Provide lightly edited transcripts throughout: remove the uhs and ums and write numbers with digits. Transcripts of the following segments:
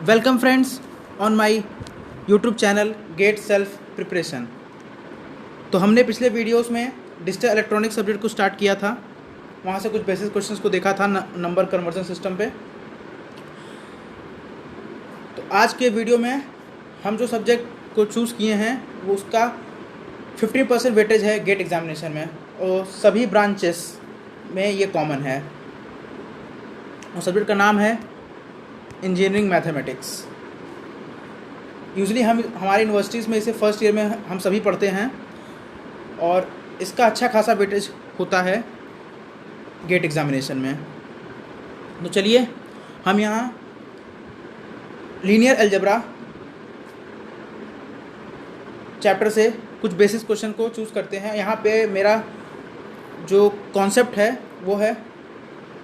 Welcome friends on my YouTube channel get self preparation. तो हमने पिछले वीडियोस में डिजिटल इलेक्ट्रॉनिक सब्जेक्ट को स्टार्ट किया था, वहाँ से कुछ बेसिक क्वेश्चंस को देखा था नंबर कन्वर्जन सिस्टम पे। तो आज के वीडियो में हम जो सब्जेक्ट को चूज़ किए हैं वो उसका 50% वेटेज है गेट एग्जामिनेशन में, और सभी ब्रांचेस में ये कॉमन है। और सब्जेक्ट का नाम है इंजीनियरिंग मैथमेटिक्स। यूजली हम हमारी यूनिवर्सिटीज़ में इसे फर्स्ट ईयर में हम सभी पढ़ते हैं, और इसका अच्छा खासा वेटेज होता है गेट एग्जामिनेशन में। तो चलिए हम यहाँ लीनियर अलजेब्रा चैप्टर से कुछ बेसिक क्वेश्चन को चूज़ करते हैं। यहाँ पे मेरा जो कॉन्सेप्ट है वो है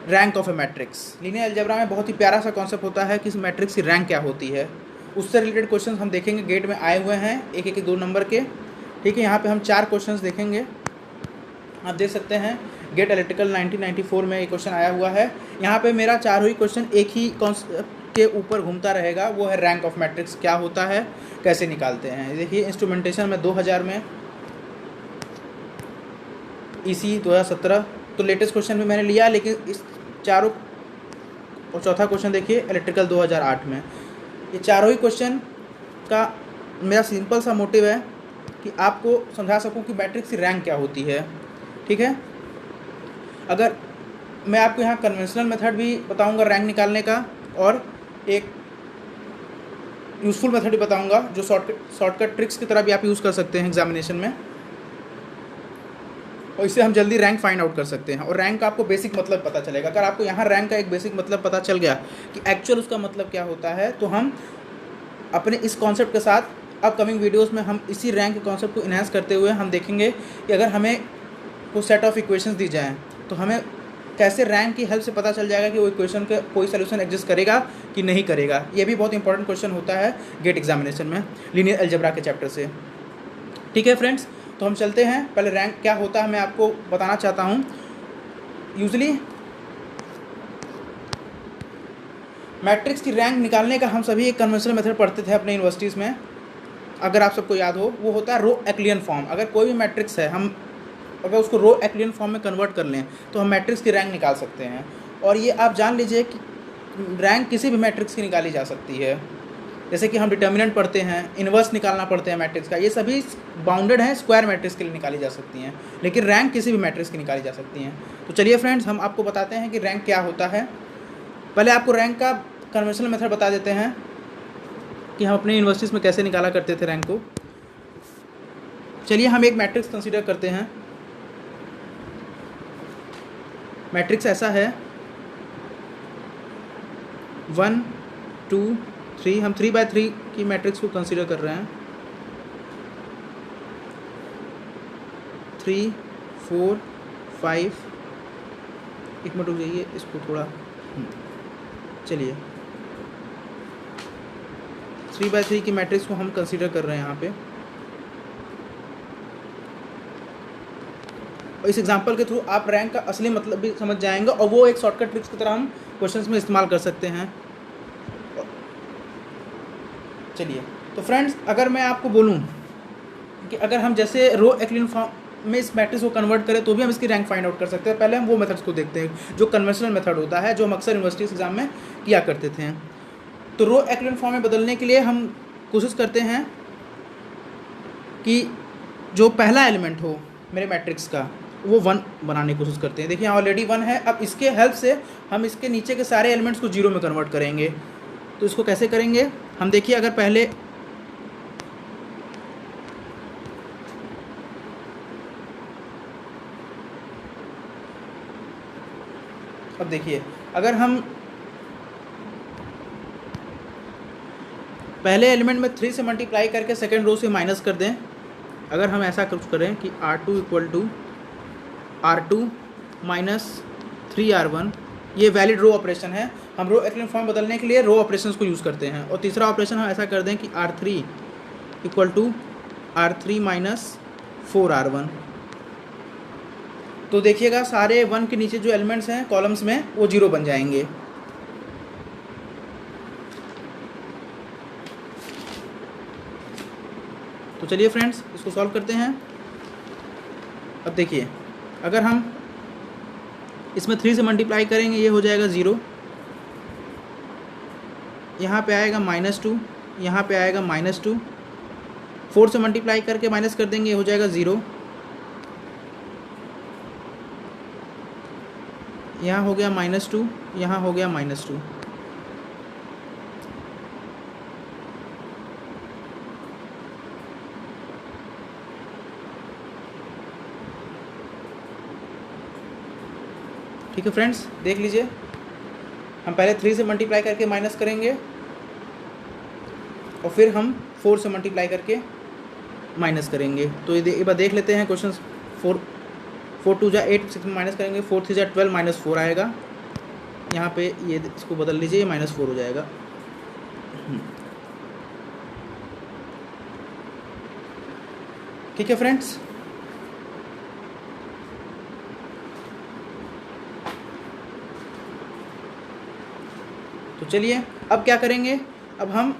rank of A matrix. Linear algebra में बहुत ही प्यारा सा कॉन्सेप्ट होता है कि इस मैट्रिक्स की रैंक क्या होती है। उससे रिलेटेड क्वेश्चन हम देखेंगे, गेट में आए हुए हैं एक एक 2 नंबर के। ठीक है, यहाँ पे हम 4 क्वेश्चंस देखेंगे। आप देख सकते हैं गेट इलेक्ट्रिकल 1994 में एक क्वेश्चन आया हुआ है। यहाँ पे मेरा 4 ही क्वेश्चन एक ही कॉन्सेप्ट के ऊपर घूमता रहेगा, वो है रैंक ऑफ मैट्रिक्स क्या होता है, कैसे निकालते हैं। देखिए इंस्ट्रूमेंटेशन में 2000 में, इसी 2017 तो लेटेस्ट क्वेश्चन भी मैंने लिया, लेकिन इस चारों और चौथा क्वेश्चन देखिए इलेक्ट्रिकल 2008 में। ये चारों ही क्वेश्चन का मेरा सिंपल सा मोटिव है कि आपको समझा सकूं कि मैट्रिक्स की रैंक क्या होती है। ठीक है, अगर मैं आपको यहाँ कन्वेंशनल मेथड भी बताऊंगा रैंक निकालने का, और एक यूज़फुल मेथड भी बताऊंगा जो शॉर्टकट ट्रिक्स की तरह भी आप यूज़ कर सकते हैं एग्जामिनेशन में, और इससे हम जल्दी रैंक फाइंड आउट कर सकते हैं। और रैंक का आपको बेसिक मतलब पता चलेगा। अगर आपको यहाँ रैंक का एक बेसिक मतलब पता चल गया कि एक्चुअल उसका मतलब क्या होता है, तो हम अपने इस कॉन्सेप्ट के साथ अपकमिंग वीडियोस में हम इसी रैंक के कॉन्सेप्ट को इन्हांस करते हुए हम देखेंगे कि अगर हमें कुछ सेट ऑफ इक्वेशंस दी जाएँ तो हमें कैसे रैंक की हेल्प से पता चल जाएगा कि वो इक्वेशन का कोई सोल्यूशन एग्जिस्ट करेगा कि नहीं करेगा। ये भी बहुत इंपॉर्टेंट क्वेश्चन होता है गेट एग्जामिनेशन में लीनियर अलजेब्रा के चैप्टर से। ठीक है फ्रेंड्स, तो हम चलते हैं। पहले रैंक क्या होता है मैं आपको बताना चाहता हूँ। यूजली मैट्रिक्स की रैंक निकालने का हम सभी एक कन्वेंशनल मेथड पढ़ते थे अपने यूनिवर्सिटीज़ में। अगर आप सबको याद हो, वो होता है रो एक्लियन फॉर्म। अगर कोई भी मैट्रिक्स है, हम अगर उसको रो एक्लियन फॉर्म में कन्वर्ट कर लें तो हम मैट्रिक्स की रैंक निकाल सकते हैं। और ये आप जान लीजिए कि रैंक किसी भी मैट्रिक्स की निकाली जा सकती है। जैसे कि हम डिटर्मिनेंट पढ़ते हैं, इन्वर्स निकालना पड़ते हैं मैट्रिक्स का, ये सभी बाउंडेड हैं, स्क्वायर मैट्रिक्स के लिए निकाली जा सकती हैं, लेकिन रैंक किसी भी मैट्रिक्स की निकाली जा सकती हैं। तो चलिए फ्रेंड्स, हम आपको बताते हैं कि रैंक क्या होता है। पहले आपको रैंक का कन्वेंशनल मेथड बता देते हैं कि हम अपने यूनिवर्सिटीज़ में कैसे निकाला करते थे रैंक को। चलिए हम एक मैट्रिक्स कंसीडर करते हैं। मैट्रिक्स ऐसा है 1 2 3, हम 3x3 की मैट्रिक्स को कंसीडर कर रहे हैं। 3 4 5, एक मिनट रुक जाइए, इसको थोड़ा चलिए 3x3 की मैट्रिक्स को हम कंसीडर कर रहे हैं यहाँ पे। और इस एग्जांपल के थ्रू आप रैंक का असली मतलब भी समझ जाएंगे, और वो एक शॉर्टकट ट्रिक्स की तरह हम क्वेश्चंस में इस्तेमाल कर सकते हैं। चलिए तो फ्रेंड्स, अगर मैं आपको बोलूं कि अगर हम जैसे रो एक्लियन फॉर्म में इस मैट्रिक्स को कन्वर्ट करें तो भी हम इसकी रैंक फाइंड आउट कर सकते हैं। पहले हम वो मेथड्स को देखते हैं जो कन्वेंशनल मेथड होता है, जो हम अक्सर यूनिवर्सिटीज़ एग्जाम में किया करते थे। तो रो एक्लियन फॉर्म में बदलने के लिए हम कोशिश करते हैं कि जो पहला एलिमेंट हो मेरे मैट्रिक्स का वो 1 बनाने की कोशिश करते हैं। देखिए ऑलरेडी 1 है। अब इसके हेल्प से हम इसके नीचे के सारे एलिमेंट्स को 0 में कन्वर्ट करेंगे। तो इसको कैसे करेंगे हम देखिए। अगर पहले अब देखिए, अगर हम पहले एलिमेंट में 3 से मल्टीप्लाई करके सेकेंड रो से माइनस कर दें, अगर हम ऐसा कुछ करें कि R2 equal to R2 minus 3R1, ये वैलिड रो ऑपरेशन है। हम रो एक्लियन फॉर्म बदलने के लिए रो ऑपरेशंस को यूज़ करते हैं। और तीसरा ऑपरेशन हम ऐसा कर दें कि R3 equal to R3 minus 4R1। तो देखिएगा सारे 1 के नीचे जो एलिमेंट्स हैं कॉलम्स में वो 0 बन जाएंगे। तो चलिए फ्रेंड्स इसको सॉल्व करते हैं। अब देखिए, अगर हम इसमें 3 से मल्टीप्लाई करेंगे ये हो जाएगा 0, यहाँ पे आएगा -2, यहाँ पे आएगा -2, 4 से मल्टीप्लाई करके माइनस कर देंगे ये हो जाएगा 0, यहाँ हो गया -2, यहाँ हो गया -2। ठीक है फ्रेंड्स, देख लीजिए, हम पहले 3 से मल्टीप्लाई करके माइनस करेंगे और फिर हम 4 से मल्टीप्लाई करके माइनस करेंगे। तो ये एक बार देख लेते हैं क्वेश्चन। 4 2 जा 8, 6 में माइनस करेंगे, 4 3 जा 12 -4 आएगा। यहाँ पे ये इसको बदल लीजिए, ये -4 हो जाएगा। ठीक है फ्रेंड्स, तो चलिए अब क्या करेंगे, अब हम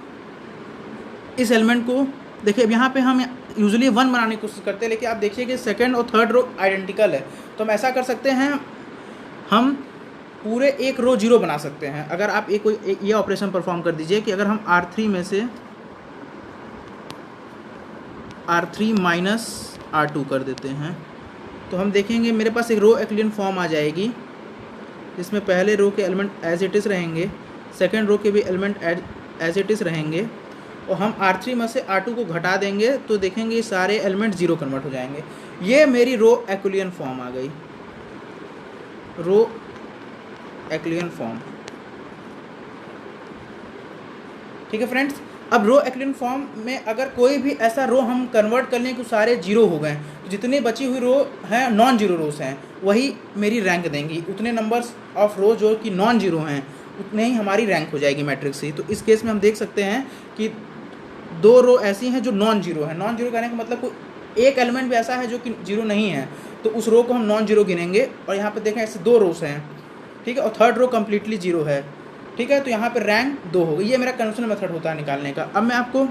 इस एलिमेंट को देखिए, अब यहाँ पे हम यूजुअली 1 बनाने की कोशिश करते हैं, लेकिन आप देखिए कि सेकंड और थर्ड रो आइडेंटिकल है। तो हम ऐसा कर सकते हैं, हम पूरे एक रो 0 बना सकते हैं। अगर आप ये ऑपरेशन परफॉर्म कर दीजिए कि अगर हम R3 में से R3 माइनस R2 कर देते हैं, तो हम देखेंगे मेरे पास एक रो एक्लियन फॉर्म आ जाएगी, जिसमें पहले रो के एलिमेंट एज इट इज़ रहेंगे, सेकेंड रो के भी एलिमेंट एज इट इज़ रहेंगे, और हम R3 में से R2 को घटा देंगे तो देखेंगे ये सारे एलिमेंट 0 कन्वर्ट हो जाएंगे। ये मेरी रो एक्लियन फॉर्म आ गई, रो एक्लियन फॉर्म। ठीक है फ्रेंड्स, अब रो एक्लियन फॉर्म में अगर कोई भी ऐसा रो हम कन्वर्ट कर लें कि सारे 0 हो गए, तो जितनी बची हुई रो हैं नॉन जीरो रोज हैं, वही मेरी रैंक देंगी। उतने नंबर्स ऑफ रो जो कि नॉन जीरो हैं उतने ही हमारी रैंक हो जाएगी मैट्रिक्स से। तो इस केस में हम देख सकते हैं कि 2 रो ऐसी हैं जो नॉन जीरो है। नॉन जीरो कहने का मतलब कोई एक एलिमेंट भी ऐसा है जो कि 0 नहीं है, तो उस रो को हम नॉन जीरो गिनेंगे। और यहाँ पे देखें ऐसे 2 रोज हैं, ठीक है, और थर्ड रो कम्प्लीटली 0 है, ठीक है, तो यहाँ पे रैंक 2 हो गई। ये मेरा कन्वेंशनल मेथड होता है निकालने का। अब मैं आपको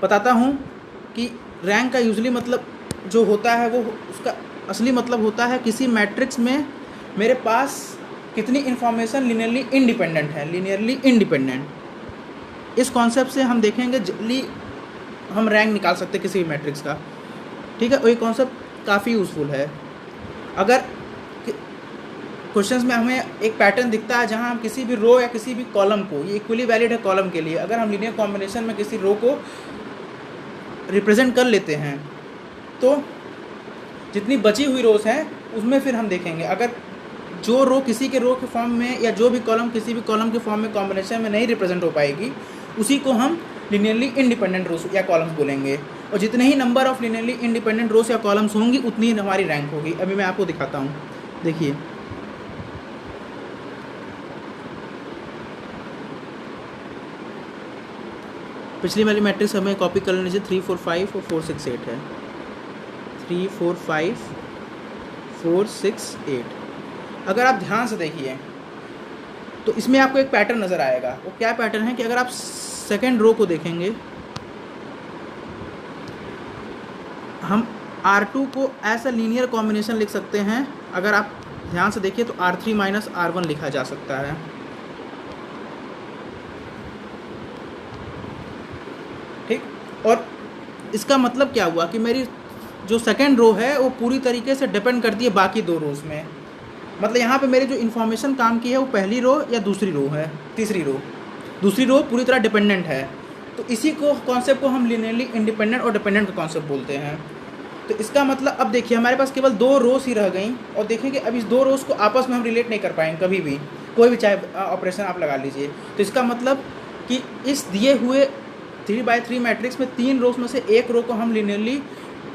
बताता हूँ कि रैंक का यूजुअली मतलब जो होता है वो उसका असली मतलब होता है किसी मैट्रिक्स में मेरे पास कितनी इन्फॉर्मेशन लीनियरली इंडिपेंडेंट है, लीनियरली इंडिपेंडेंट। इस कॉन्सेप्ट से हम देखेंगे जल्दी हम रैंक निकाल सकते हैं किसी भी मैट्रिक्स का, ठीक है, और ये कॉन्सेप्ट काफ़ी यूज़फुल है। अगर क्वेश्चंस में हमें एक पैटर्न दिखता है जहां हम किसी भी रो या किसी भी कॉलम को, ये इक्वली वैलिड है कॉलम के लिए, अगर हम लीनियर कॉम्बिनेशन में किसी रो को रिप्रेजेंट कर लेते हैं तो जितनी बची हुई रोज हैं उसमें फिर हम देखेंगे अगर जो रो किसी के रो के फॉर्म में या जो भी कॉलम किसी भी कॉलम के फॉर्म में कॉम्बिनेशन में नहीं रिप्रेजेंट हो पाएगी, उसी को हम लीनियरली इंडिपेंडेंट रोज या कॉलम्स बोलेंगे। और जितने ही नंबर ऑफ लीनियरली इंडिपेंडेंट रोज या कॉलम्स होंगी उतनी ही हमारी रैंक होगी। अभी मैं आपको दिखाता हूँ, देखिए पिछली वाली मैट्रिक्स हमें कॉपी कर लेने से 3 4 5 और 4 6 8 है। 3 4 5 4 6 8। अगर आप ध्यान से देखिए तो इसमें आपको एक पैटर्न नज़र आएगा। वो क्या पैटर्न है कि अगर आप सेकेंड रो को देखेंगे, हम R2 को ऐसा लीनियर कॉम्बिनेशन लिख सकते हैं। अगर आप ध्यान से देखिए तो R3 माइनस R1 लिखा जा सकता है, ठीक। और इसका मतलब क्या हुआ कि मेरी जो सेकेंड रो है वो पूरी तरीके से डिपेंड करती है बाकी 2 रोज में। मतलब यहाँ पे मेरी जो इन्फॉर्मेशन काम की है वो पहली रो या दूसरी रो है, तीसरी रो, दूसरी रो पूरी तरह डिपेंडेंट है। तो इसी को कॉन्सेप्ट को हम लीनियरली इंडिपेंडेंट और डिपेंडेंट का कॉन्सेप्ट बोलते हैं। तो इसका मतलब अब देखिए हमारे पास केवल 2 रोज ही रह गई, और देखिए कि अब इस 2 रोज को आपस में हम रिलेट नहीं कर पाएंगे कभी भी, कोई भी चाहे ऑपरेशन आप लगा लीजिए। तो इसका मतलब कि इस दिए हुए 3x3 मैट्रिक्स में 3 रोज में से एक रो को हम लीनियरली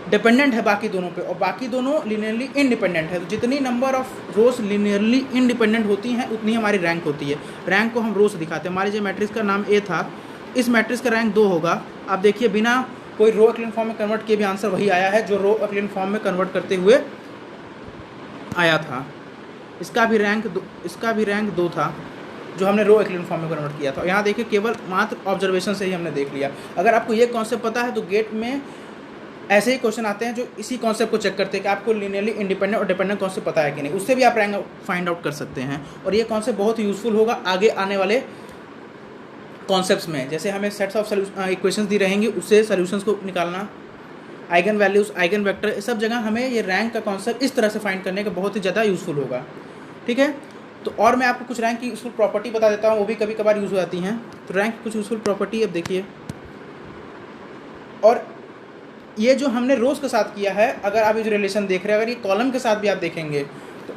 डिपेंडेंट है बाकी दोनों पे, और बाकी दोनों लीनियरली इंडिपेंडेंट है। तो जितनी number of rose linearly independent होती हैं उतनी हमारी रैंक होती है। रैंक को हम रो से दिखाते हैं। हमारे जो मैट्रिक्स का नाम A था, इस मैट्रिक्स का रैंक 2 होगा। आप देखिए बिना कोई रो एक्लियन फॉर्म में कन्वर्ट किए भी आंसर वही आया है जो रो एक्लियन फॉर्म में कन्वर्ट करते हुए आया था। इसका भी रैंक 2 था। जो हमने रो एक्लियन फॉर्म में कन्वर्ट किया था। यहाँ देखिए केवल मात्र ऑब्जर्वेशन से ही हमने देख लिया। अगर आपको ये कॉन्सेप्ट पता है तो गेट में ऐसे ही क्वेश्चन आते हैं जो इसी कॉन्सेप्ट को चेक करते हैं कि आपको लिनियरली इंडिपेंडेंट और डिपेंडेंट कॉन्सेप्ट पता है कि नहीं, उससे भी आप रैंक फाइंड आउट कर सकते हैं। और ये कॉन्सेप्ट बहुत ही यूजफुल होगा आगे आने वाले कॉन्सेप्ट्स में। जैसे हमें सेट्स ऑफ इक्वेशंस दी रहेंगी, उससे सॉल्यूशंस को निकालना, आइगन वैल्यूज़, आइगन वेक्टर, इस सब जगह हमें ये रैंक का कॉन्सेप्ट इस तरह से फाइंड करने का बहुत ही ज़्यादा यूजफुल होगा। ठीक है, तो और मैं आपको कुछ रैंक की यूजफुल प्रॉपर्टी बता देता हूँ, वो भी कभी कभार यूज़ हो जाती हैं। तो रैंक की कुछ यूजफुल प्रॉपर्टी अब देखिए, और ये जो हमने रोज़ के साथ किया है, अगर आप ये जो रिलेशन देख रहे हैं, अगर ये कॉलम के साथ भी आप देखेंगे तो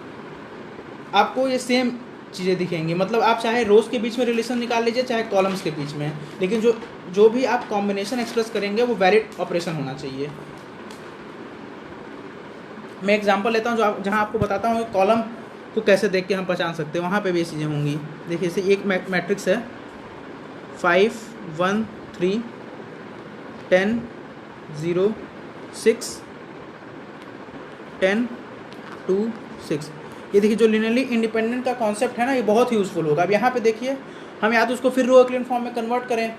आपको ये सेम चीज़ें दिखेंगी। मतलब आप चाहे रोज़ के बीच में रिलेशन निकाल लीजिए, चाहे कॉलम्स के बीच में, लेकिन जो भी आप कॉम्बिनेशन एक्सप्रेस करेंगे वो वैलिड ऑपरेशन होना चाहिए। मैं एग्जांपल लेता हूँ जहाँ आपको बताता हूँ कॉलम को कैसे देख के हम पहचान सकते हैं, वहाँ पे भी ये चीज़ें होंगी। देखिए इसे एक मैट्रिक्स है 5 1 3 10 0 6 10 2 6। ये देखिए जो लिनियरली इंडिपेंडेंट का कॉन्सेप्ट है ना, ये बहुत ही यूज़फुल होगा। अब यहाँ पे देखिए हम या तो उसको फिर रो एक्लियन फॉर्म में कन्वर्ट करें,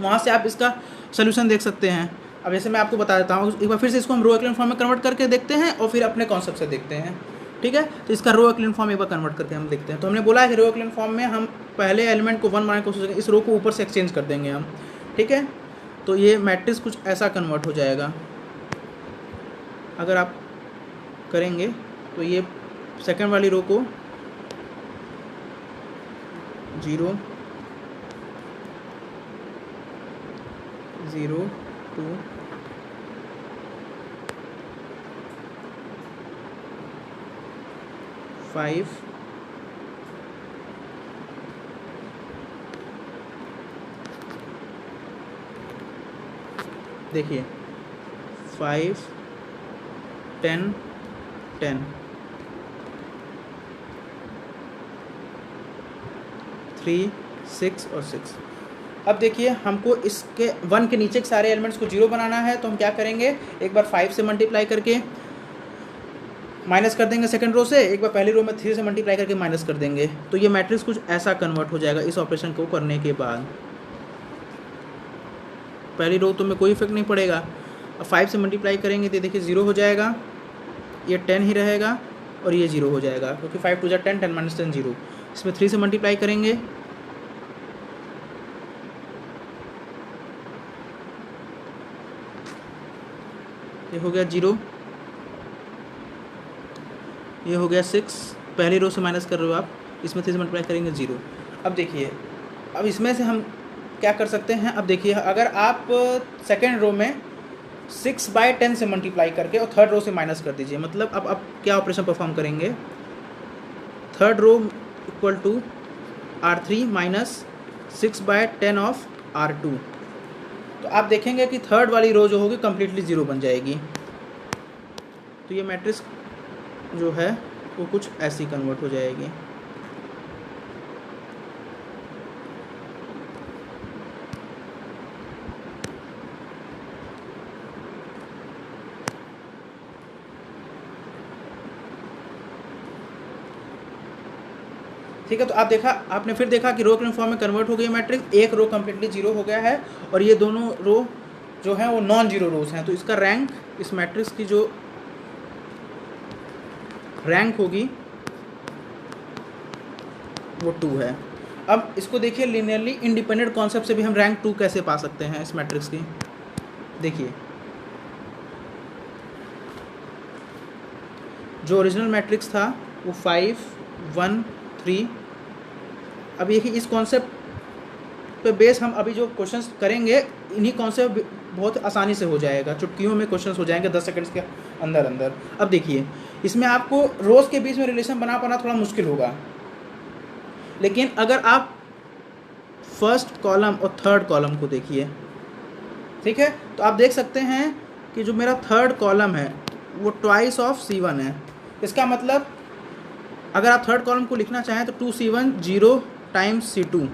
वहाँ से आप इसका सोल्यूशन देख सकते हैं। अब जैसे मैं आपको बता देता हूँ, एक बार फिर से इसको हम रो एक्लियन फॉर्म में कन्वर्ट करके देखते हैं और फिर अपने कॉन्सेप्ट से देखते हैं। ठीक है, तो इसका रो एक्लियन फॉर्म एक बार कन्वर्ट करके हम देखते हैं। तो हमने बोला है कि रो एक्लियन फॉर्म में हम पहले एलिमेंट को 1 मानने की कोशिश करेंगे, इस रो को ऊपर से एक्सचेंज कर देंगे हम। ठीक है, तो ये मैट्रिक्स कुछ ऐसा कन्वर्ट हो जाएगा। अगर आप करेंगे तो ये सेकंड वाली रो को 0 0 2 5 देखिए 5 10 10 3 6 और 6। अब देखिए हमको इसके 1 के नीचे के सारे एलिमेंट्स को 0 बनाना है, तो हम क्या करेंगे, एक बार 5 से मल्टीप्लाई करके माइनस कर देंगे सेकंड रो से, एक बार पहली रो में 3 से मल्टीप्लाई करके माइनस कर देंगे। तो ये मैट्रिक्स कुछ ऐसा कन्वर्ट हो जाएगा इस ऑपरेशन को करने के बाद। पहली रो तो में कोई इफेक्ट नहीं पड़ेगा। अब 5 से मल्टीप्लाई करेंगे तो देखिए 0 हो जाएगा, ये 10 ही रहेगा और ये 0 हो जाएगा, क्योंकि 5 2 10 10 - 10 0। इसमें 3 से मल्टीप्लाई करेंगे, ये हो गया 0, ये हो गया 6, पहली रो से माइनस कर रहे हो आप, इसमें 3 से मल्टीप्लाई करेंगे 0। अब देखिए, अब इसमें से हम क्या कर सकते हैं, अब देखिए अगर आप सेकेंड रो में 6/10 से मल्टीप्लाई करके और थर्ड रो से माइनस कर दीजिए, मतलब अब आप क्या ऑपरेशन परफॉर्म करेंगे, third row equal to R3 minus 6/10 of R2। तो आप देखेंगे कि थर्ड वाली रो जो होगी कम्प्लीटली 0 बन जाएगी। तो ये मैट्रिक्स जो है वो कुछ ऐसी कन्वर्ट हो जाएगी। ठीक है, तो आपने फिर देखा कि रो एक्लियन फॉर्म में कन्वर्ट हो गई मैट्रिक्स, एक रो कम्प्लीटली 0 हो गया है और ये दोनों रो जो हैं वो नॉन जीरो रोज हैं। तो इसका रैंक, इस मैट्रिक्स की जो रैंक होगी वो 2 है। अब इसको देखिए, लिनियरली इंडिपेंडेंट कॉन्सेप्ट से भी हम रैंक 2 कैसे पा सकते हैं इस मैट्रिक्स की। देखिए जो ओरिजिनल मैट्रिक्स था वो 5 1 3। अब ये इस कॉन्सेप्ट पे बेस हम अभी जो क्वेश्चंस करेंगे, इन्हीं कॉन्सेप्ट बहुत आसानी से हो जाएगा, चुटकियों में क्वेश्चंस हो जाएंगे 10 सेकंड्स के अंदर अंदर। अब देखिए इसमें आपको रोज के बीच में रिलेशन बना पाना थोड़ा मुश्किल होगा, लेकिन अगर आप फर्स्ट कॉलम और थर्ड कॉलम को देखिए, ठीक है, तो आप देख सकते हैं कि जो मेरा थर्ड कॉलम है वो ट्वाइस ऑफ C1 है। इसका मतलब अगर आप थर्ड कॉलम को लिखना चाहें तो 2C1 0 टाइम्स C2,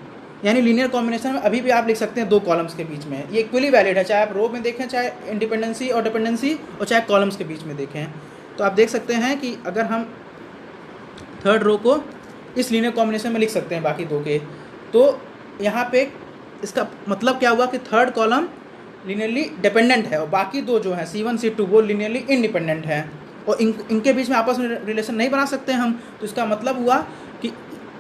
यानी लीनियर कॉम्बिनेशन में अभी भी आप लिख सकते हैं दो कॉलम्स के बीच में। ये इक्वली वैलिड है, चाहे आप रो में देखें, चाहे इंडिपेंडेंसी और डिपेंडेंसी, और चाहे कॉलम्स के बीच में देखें। तो आप देख सकते हैं कि अगर हम थर्ड रो को इस लीनियर कॉम्बिनेशन में लिख सकते हैं बाकी दो के। तो यहाँ पे इसका मतलब क्या हुआ कि थर्ड कॉलम लीनियरली डिपेंडेंट है और बाकी दो जो हैं C1 C2 वो लीनियरली इंडिपेंडेंट है और इनके बीच में आपस में रिलेशन नहीं बना सकते हम। तो इसका मतलब हुआ कि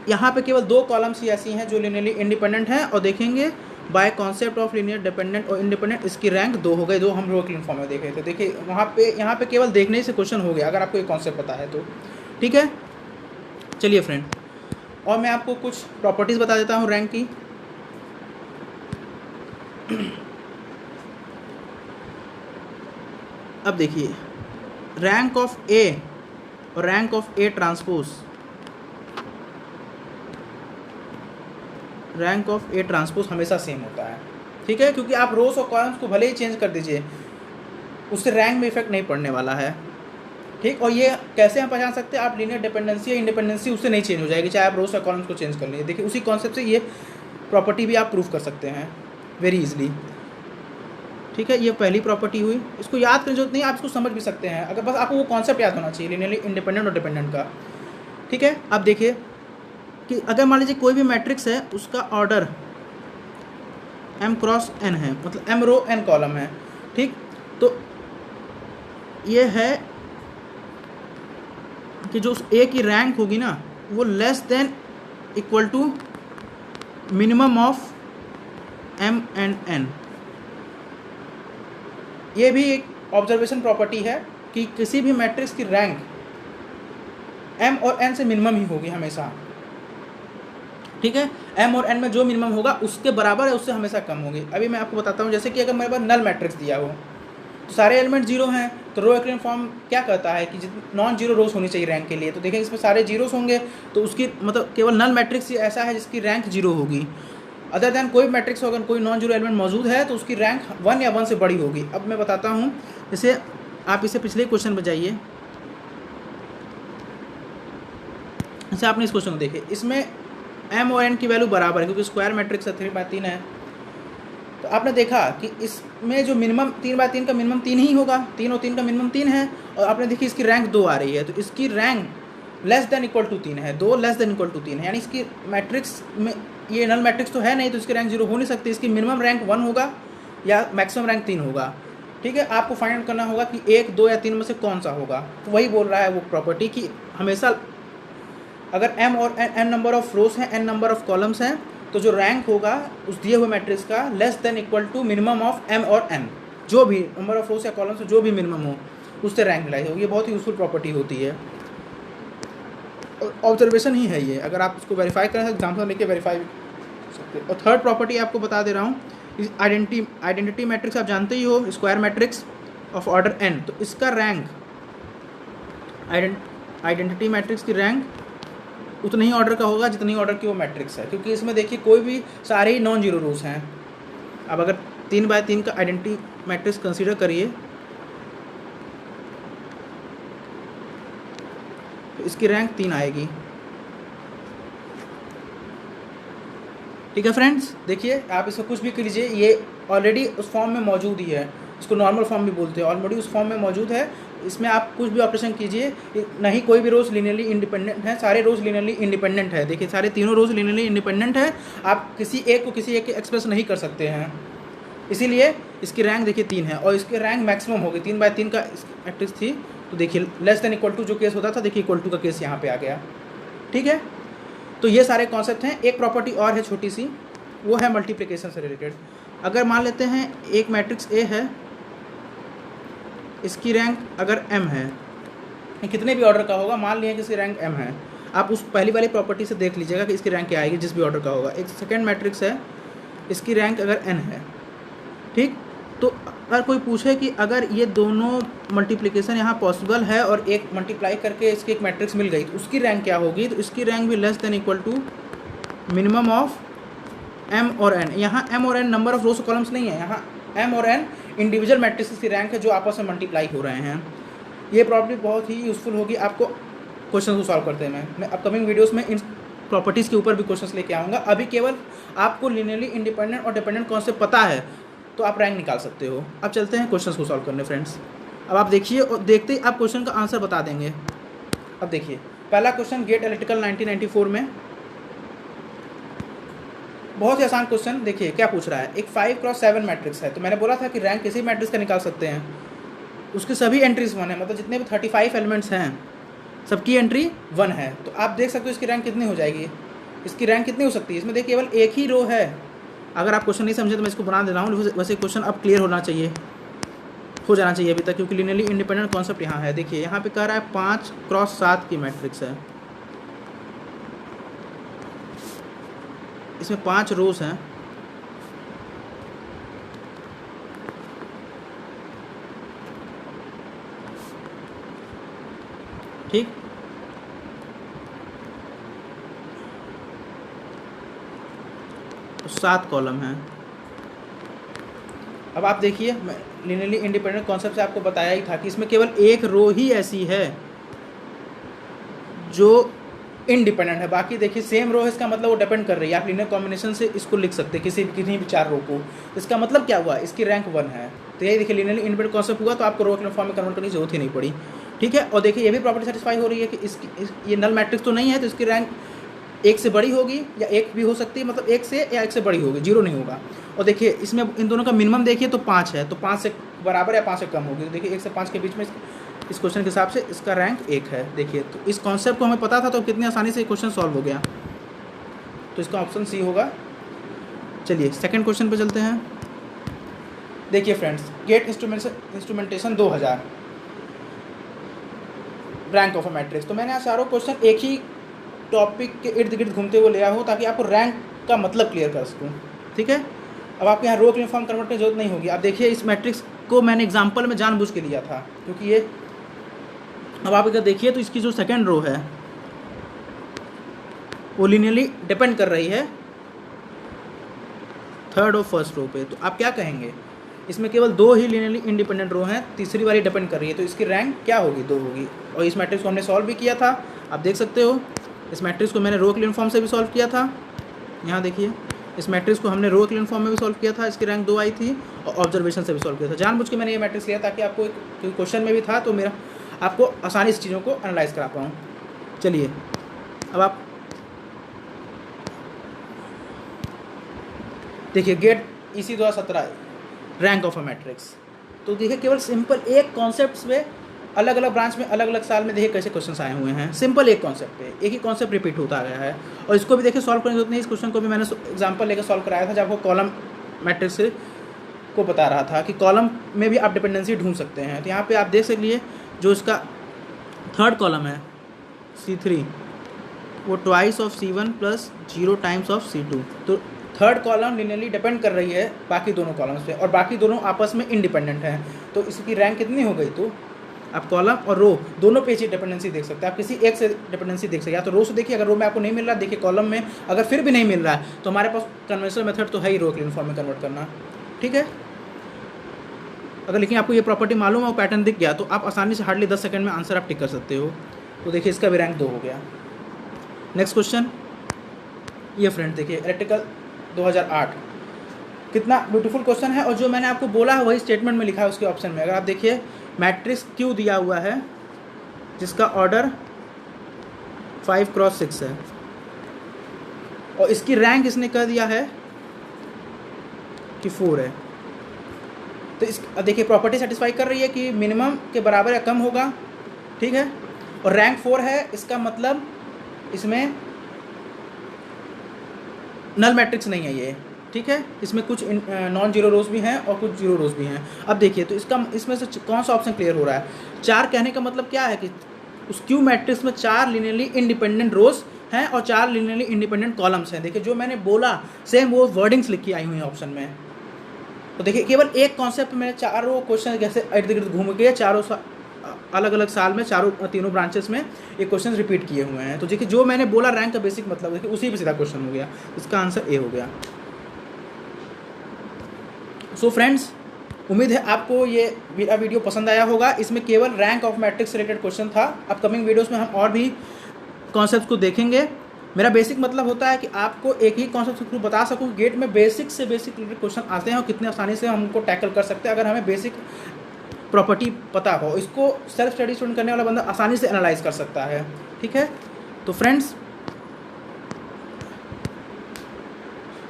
यहाँ पे केवल दो कॉलम्स ही ऐसी हैं जो लीनियरली इंडिपेंडेंट हैं और देखेंगे by concept of linear dependent और इंडिपेंडेंट इसकी रैंक 2 हो गई। दो हम रो एक्लियन फॉर्म में देखे थे। देखिए वहाँ पे यहाँ पे केवल देखने से क्वेश्चन हो गया अगर आपको ये कॉन्सेप्ट पता है तो। ठीक है, चलिए फ्रेंड, और मैं आपको कुछ प्रॉपर्टीज़ बता देता हूँ रैंक की। अब देखिए रैंक ऑफ ए और rank of A transpose, rank of A transpose हमेशा सेम होता है। ठीक है, क्योंकि आप रोज और कॉलम्स को भले ही चेंज कर दीजिए उससे रैंक में इफेक्ट नहीं पड़ने वाला है। ठीक, और ये कैसे हम पहचान सकते हैं, आप लीनियर डिपेंडेंसी या इंडिपेंडेंसी उससे नहीं चेंज हो जाएगी चाहे आप रोज और कॉलम्स को चेंज कर लीजिए। देखिए उसी कॉन्सेप्ट से ये प्रॉपर्टी भी आप प्रूव कर सकते हैं वेरी इजीली। ठीक है, ये पहली प्रॉपर्टी हुई। इसको याद करने की जरूरत नहीं, आप इसको समझ भी सकते हैं अगर बस आपको वो कॉन्सेप्ट याद होना चाहिए लीनियरली इंडिपेंडेंट और डिपेंडेंट का। ठीक है, अब देखिए कि अगर मान लीजिए कोई भी मैट्रिक्स है उसका ऑर्डर m क्रॉस n है, मतलब m रो n कॉलम है। ठीक, तो ये है कि जो उस a की रैंक होगी ना वो less than equal to minimum of m and n। ये भी एक ऑब्जर्वेशन प्रॉपर्टी है कि किसी भी मैट्रिक्स की रैंक m और n से मिनिमम ही होगी हमेशा। ठीक है, m और n में जो मिनिमम होगा उसके बराबर है, उससे हमेशा कम होगी। अभी मैं आपको बताता हूँ, जैसे कि अगर मेरे पास नल मैट्रिक्स दिया हो तो सारे एलिमेंट जीरो हैं तो रो एक्लियन फॉर्म क्या कहता है कि नॉन जीरो रोज होनी चाहिए रैंक के लिए। तो देखें इसमें सारे जीरोस होंगे तो उसकी मतलब केवल नल मैट्रिक्स ऐसा है जिसकी रैंक जीरो होगी। अदर दैन कोई मैट्रिक्स अगर कोई नॉन जीरो एलिमेंट मौजूद है तो उसकी रैंक 1 या 1 से बड़ी होगी। अब मैं बताता हूँ, जैसे आप इसे पिछले क्वेश्चन में जाइए, जैसे आपने इस क्वेश्चन को देखे, इसमें m और n की वैल्यू बराबर है क्योंकि स्क्वायर मैट्रिक्स है 3/3 है। तो आपने देखा कि इसमें जो मिनिमम 3/3 का मिनिमम 3 ही होगा, 3 और 3 का मिनिमम 3 है और आपने देखी इसकी रैंक 2 आ रही है तो इसकी rank less than equal to 3 है, 2 लेस देन इक्वल टू 3 है। यानी इसकी मैट्रिक्स में ये नल मैट्रिक्स तो है नहीं तो इसकी रैंक 0 हो नहीं सकती। इसकी मिनिमम रैंक 1 होगा या मैक्सिमम रैंक 3 होगा। ठीक है, आपको फाइंड आउट करना होगा कि 1, 2 या 3 में से कौन सा होगा। तो वही बोल रहा है वो प्रॉपर्टी कि हमेशा अगर m और n नंबर ऑफ रोज हैं, n नंबर ऑफ कॉलम्स हैं, तो जो रैंक होगा उस दिए हुए मैट्रिक्स का less than equal to minimum of m और n, जो भी नंबर ऑफ रोज या कॉलम्स जो भी मिनिमम हो उससे रैंक मिलाई होगी। ये बहुत ही यूजफुल प्रॉपर्टी होती है, ऑब्जर्वेशन ही है ये। अगर आप इसको वेरीफाई करें तो एग्जाम्पल लेके वेरीफाई सकते हैं। और थर्ड प्रॉपर्टी आपको बता दे रहा हूँ, आइडेंटिटी मैट्रिक्स आप जानते ही हो, square matrix of order n। तो इसका रैंक आइडेंटिटी मैट्रिक्स की रैंक उतना ही ऑर्डर का होगा जितनी ऑर्डर की वो मैट्रिक्स है, क्योंकि इसमें देखिए कोई भी सारे ही नॉन जीरो रोज हैं। अब अगर 3/3 का आइडेंटिटी मैट्रिक्स कंसीडर करिए तो इसकी रैंक 3 आएगी। ठीक है फ्रेंड्स, देखिए आप इसको कुछ भी कर लीजिए, ये ऑलरेडी उस फॉर्म में मौजूद ही है, इसको नॉर्मल फॉर्म भी बोलते हैं, ऑलरेडी उस फॉर्म में मौजूद है। इसमें आप कुछ भी ऑपरेशन कीजिए, नहीं कोई भी रोज लीनियरली इंडिपेंडेंट है, सारे रोज लीनियरली इंडिपेंडेंट है। देखिए सारे तीनों रोज लीनियरली इंडिपेंडेंट है, आप किसी एक को किसी एक के एक्सप्रेस नहीं कर सकते हैं। इसीलिए इसकी रैंक देखिए 3 है और इसकी रैंक मैक्सिमम होगी। 3/3 का मैट्रिक्स थी तो देखिए लेस देन इक्वल टू जो केस होता था, देखिए इक्वल टू का केस यहाँ पे आ गया। ठीक है, तो ये सारे कॉन्सेप्ट हैं। एक प्रॉपर्टी और है छोटी सी, वो है मल्टीप्लिकेशन से रिलेटेड। अगर मान लेते हैं एक मैट्रिक्स ए है, इसकी रैंक अगर m है, कितने भी ऑर्डर का होगा, मान लिया कि इसकी रैंक m है, आप उस पहली वाली प्रॉपर्टी से देख लीजिएगा कि इसकी रैंक क्या आएगी जिस भी ऑर्डर का होगा। एक सेकेंड मैट्रिक्स है, इसकी रैंक अगर n है। ठीक, तो अगर कोई पूछे कि अगर ये दोनों मल्टीप्लिकेशन यहाँ पॉसिबल है और एक मल्टीप्लाई करके इसकी एक मैट्रिक्स मिल गई तो उसकी रैंक क्या होगी, तो इसकी रैंक भी less than equal to minimum of m और n। यहाँ m और n number of rows columns नहीं है, यहाँ m और n इंडिविजुअल मैट्रिक्स की रैंक है जो आपस में मल्टीप्लाई हो रहे हैं। ये प्रॉपर्टी बहुत ही यूजफुल होगी आपको क्वेश्चन को सॉल्व करते में। मैं अपकमिंग वीडियोस में इन प्रॉपर्टीज़ के ऊपर भी क्वेश्चंस लेके आऊँगा। अभी केवल आपको लीनियरली इंडिपेंडेंट और डिपेंडेंट कॉन्सेप्ट पता है तो आप रैंक निकाल सकते हो। अब चलते हैं क्वेश्चन को सॉल्व करने फ्रेंड्स। अब आप देखिए और देखते ही आप क्वेश्चन का आंसर बता देंगे। अब देखिए पहला क्वेश्चन गेट इलेक्ट्रिकल 1994 में, बहुत ही आसान क्वेश्चन। देखिए क्या पूछ रहा है, एक 5x7 मैट्रिक्स है। तो मैंने बोला था कि रैंक किसी मैट्रिक्स का निकाल सकते हैं, उसकी सभी एंट्रीज 1 है, मतलब जितने भी 35 एलिमेंट्स हैं सबकी एंट्री 1 है। तो आप देख सकते हो इसकी रैंक कितनी हो जाएगी, इसकी रैंक कितनी हो सकती है। इसमें देखिए केवल एक ही रो है। अगर आप क्वेश्चन नहीं समझे तो मैं इसको बना दे रहा हूँ, वैसे क्वेश्चन अब क्लियर होना चाहिए, हो जाना चाहिए अभी तक, क्योंकि लिनियरली इंडिपेंडेंट कॉन्सेप्ट यहाँ है। देखिए यहाँ पे कह रहा है 5x7 की मैट्रिक्स है, इसमें 5 रोज हैं। ठीक, तो 7 कॉलम हैं। अब आप देखिए, मैं लिनियरली इंडिपेंडेंट कॉन्सेप्ट से आपको बताया ही था कि इसमें केवल एक रो ही ऐसी है जो इंडिपेंडेंट है, बाकी देखिए सेम रो है, इसका मतलब वो डिपेंड कर रही है। आप लिनियर कॉम्बिनेशन से इसको लिख सकते हैं किसी भी 4 रो को। इसका मतलब क्या हुआ, इसकी रैंक 1 है। तो यही देखिए लिनियरली इंडिपेंडेंट कॉन्सेप्ट हुआ, तो आपको रो एक्लियन फॉर्म में कन्वर्ट करने की जरूरत ही नहीं पड़ी। ठीक है, और देखिए ये भी प्रॉपर्टी सेटिस्फाई हो रही है कि ये नल मैट्रिक्स तो नहीं है, तो इसकी रैंक 1 से बड़ी होगी, या 1 भी हो सकती है, मतलब 1 से या 1 से बड़ी होगी, 0 नहीं होगा। और देखिए इसमें इन दोनों का मिनिमम देखिए तो 5 है, तो 5 से बराबर या 5 से कम होगी। तो देखिए 1 से 5 के बीच में इस क्वेश्चन के हिसाब से इसका रैंक 1 है। देखिए तो इस कॉन्सेप्ट को हमें पता था, तो कितनी आसानी से क्वेश्चन सॉल्व हो गया। तो इसका ऑप्शन सी होगा। चलिए सेकंड क्वेश्चन पे चलते हैं। देखिए friends, GATE instrumentation 2000, rank of a matrix. तो मैंने यहाँ चारों क्वेश्चन एक ही टॉपिक के इर्द गिर्द घूमते हुए लिया हो, ताकि आपको रैंक का मतलब क्लियर कर सकूँ। ठीक है, अब आपको यहाँ रो एक्लियन फॉर्म कन्वर्ट करने की जरूरत नहीं होगी। अब देखिए इस मैट्रिक्स को मैंने एग्जाम्पल में जानबूझ के लिया था, क्योंकि ये, अब आप अगर देखिए तो इसकी जो सेकंड रो है वो लिनियरली डिपेंड कर रही है थर्ड और फर्स्ट रो पे। तो आप क्या कहेंगे, इसमें केवल 2 ही लिनियरली इंडिपेंडेंट रो हैं, तीसरी वाली डिपेंड कर रही है, तो इसकी रैंक क्या होगी, 2 होगी। और इस मैट्रिक्स को हमने सॉल्व भी किया था, आप देख सकते हो। इस मैट्रिक्स को मैंने रो एक्लियन फॉर्म से भी सॉल्व किया था। यहाँ देखिए इस मैट्रिक्स को हमने रो एक्लियन फॉर्म में भी सॉल्व किया था, इसकी रैंक 2 आई थी, और ऑब्जर्वेशन से भी सॉल्व किया था। जानबूझ के मैंने ये मैट्रिक्स लिया ताकि आपको क्वेश्चन में भी था, तो मेरा आपको आसानी से चीज़ों को एनालाइज करा पाऊँ। चलिए अब आप देखिए GATE EC 2017, rank of a matrix. तो देखिए केवल सिंपल एक कॉन्सेप्ट में अलग अलग ब्रांच में अलग अलग साल में देखिए कैसे क्वेश्चन आए हुए हैं। सिंपल एक कॉन्सेप्ट पे एक ही कॉन्सेप्ट रिपीट होता गया है, और इसको भी देखिए सॉल्व करने की जरूरत नहीं। इस क्वेश्चन को भी मैंने एग्जांपल लेकर सॉल्व कराया था, जब आपको कॉलम मैट्रिक्स को बता रहा था कि कॉलम में भी आप डिपेंडेंसी ढूंढ सकते हैं। तो यहाँ पे आप देख सकिए जो इसका थर्ड कॉलम है C3, वो twice of C1 plus 0 times of C2। तो थर्ड कॉलम लिनियरली डिपेंड कर रही है बाकी दोनों कॉलम्स पे, और बाकी दोनों आपस में इंडिपेंडेंट हैं। तो इसकी रैंक कितनी हो गई, तो आप कॉलम और रो दोनों पे ही डिपेंडेंसी देख सकते हैं। आप किसी एक से डिपेंडेंसी देख सकते हैं, या तो रो से देखिए, अगर रो में आपको नहीं मिल रहा देखिए कॉलम में, अगर फिर भी नहीं मिल रहा है तो हमारे पास कन्वेंशनल मेथड तो है ही रो एक्लियन फॉर्म में कन्वर्ट करना। ठीक है, अगर लेकिन आपको ये प्रॉपर्टी मालूम है, वो पैटर्न दिख गया, तो आप आसानी से हार्डली 10 सेकंड में आंसर आप टिक कर सकते हो। तो देखिए इसका भी रैंक 2 हो गया। नेक्स्ट क्वेश्चन, ये फ्रेंड देखिए इलेक्ट्रिकल 2008, कितना ब्यूटीफुल क्वेश्चन है, और जो मैंने आपको बोला है वही स्टेटमेंट में लिखा है उसके ऑप्शन में। अगर आप देखिए मैट्रिक्स Q दिया हुआ है जिसका ऑर्डर 5x6 है, और इसकी रैंक इसने कह दिया है कि 4 है। तो इस देखिए प्रॉपर्टी सेटिस्फाई कर रही है कि मिनिमम के बराबर या कम होगा। ठीक है, और रैंक 4 है, इसका मतलब इसमें नल मैट्रिक्स नहीं है ये। ठीक है, इसमें कुछ नॉन जीरो रोज भी हैं और कुछ जीरो रोज भी हैं। अब देखिए तो इसमें से कौन सा ऑप्शन क्लियर हो रहा है। 4 कहने का मतलब क्या है कि उस Q मैट्रिक्स में 4 लिनियरली इंडिपेंडेंट रोज हैं और 4 लिनियरली इंडिपेंडेंट कॉलम्स हैं। देखिए जो मैंने बोला सेम वो वर्डिंग्स लिखी आई हुई हैं ऑप्शन में। तो देखिए केवल एक कॉन्सेप्ट में चारों क्वेश्चन कैसे इर्द गिर्द घूम के चारों अलग अलग साल में तीनों ब्रांचेस में ये क्वेश्चन रिपीट किए हुए हैं। तो देखिए जो मैंने बोला रैंक का बेसिक मतलब देखिए उसी पे सीधा क्वेश्चन हो गया, इसका आंसर ए हो गया। सो फ्रेंड्स, उम्मीद है आपको ये मेरा वीडियो पसंद आया होगा। इसमें केवल रैंक ऑफ मैट्रिक्स से रिलेटेड क्वेश्चन था। अपकमिंग वीडियोस में हम और भी कॉन्सेप्ट को देखेंगे। मेरा बेसिक मतलब होता है कि आपको एक ही कॉन्सेप्ट को बता सकूं, गेट में बेसिक से बेसिक रिलेटेड क्वेश्चन आते हैं और कितने आसानी से हम उनको टैकल कर सकते हैं। अगर हमें बेसिक प्रॉपर्टी पता हो, इसको सेल्फ स्टडी स्टूडेंट करने वाला बंदा आसानी से एनालाइज कर सकता है। ठीक है, तो फ्रेंड्स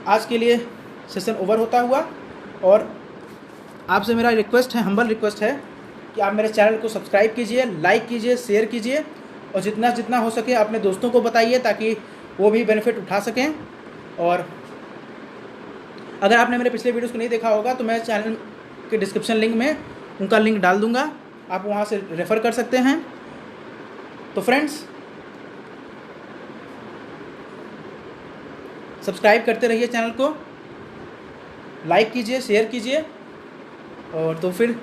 आज के लिए सेशन ओवर होता हुआ, और आपसे मेरा रिक्वेस्ट है, हम्बल रिक्वेस्ट है कि आप मेरे चैनल को सब्सक्राइब कीजिए, लाइक कीजिए, शेयर कीजिए, और जितना जितना हो सके अपने दोस्तों को बताइए ताकि वो भी बेनिफिट उठा सकें। और अगर आपने मेरे पिछले वीडियोस को नहीं देखा होगा तो मैं चैनल के डिस्क्रिप्शन लिंक में उनका लिंक डाल दूंगा, आप वहाँ से रेफ़र कर सकते हैं। तो फ्रेंड्स सब्सक्राइब करते रहिए चैनल को, लाइक कीजिए, शेयर कीजिए, और तो फिर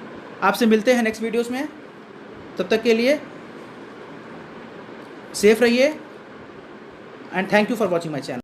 आपसे मिलते हैं नेक्स्ट वीडियोस में। तब तक के लिए सेफ रहिए and thank you for watching my channel.